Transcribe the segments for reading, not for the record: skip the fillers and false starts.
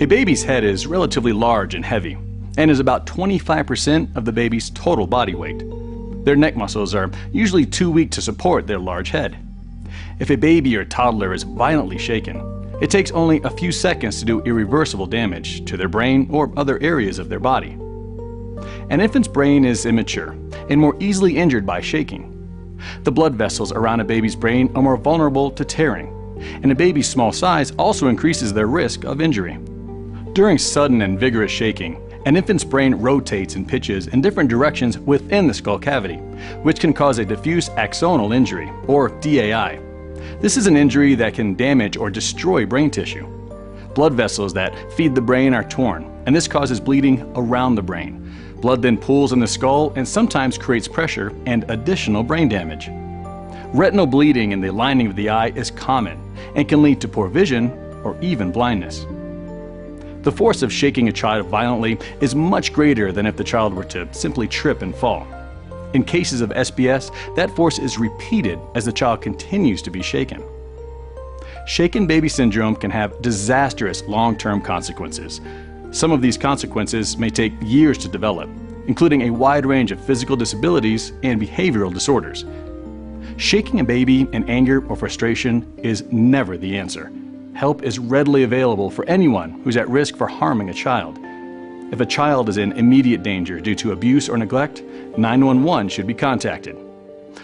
A baby's head is relatively large and heavy, and is about 25% of the baby's total body weight. Their neck muscles are usually too weak to support their large head. If a baby or toddler is violently shaken, it takes only a few seconds to do irreversible damage to their brain or other areas of their body. An infant's brain is immature and more easily injured by shaking. The blood vessels around a baby's brain are more vulnerable to tearing, and a baby's small size also increases their risk of injury. During sudden and vigorous shaking, an infant's brain rotates and pitches in different directions within the skull cavity, which can cause a diffuse axonal injury, or DAI. This is an injury that can damage or destroy brain tissue. Blood vessels that feed the brain are torn, and this causes bleeding around the brain. Blood then pools in the skull and sometimes creates pressure and additional brain damage. Retinal bleeding in the lining of the eye is common and can lead to poor vision or even blindness. The force of shaking a child violently is much greater than if the child were to simply trip and fall. In cases of SBS, that force is repeated as the child continues to be shaken. Shaken baby syndrome can have disastrous long-term consequences. Some of these consequences may take years to develop, including a wide range of physical disabilities and behavioral disorders. Shaking a baby in anger or frustration is never the answer. Help is readily available for anyone who's at risk for harming a child. If a child is in immediate danger due to abuse or neglect, 911 should be contacted.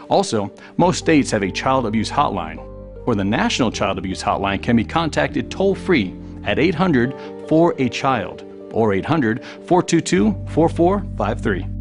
Also, most states have a child abuse hotline, or the National Child Abuse Hotline can be contacted toll-free at 800-4-A-CHILD or 800-422-4453.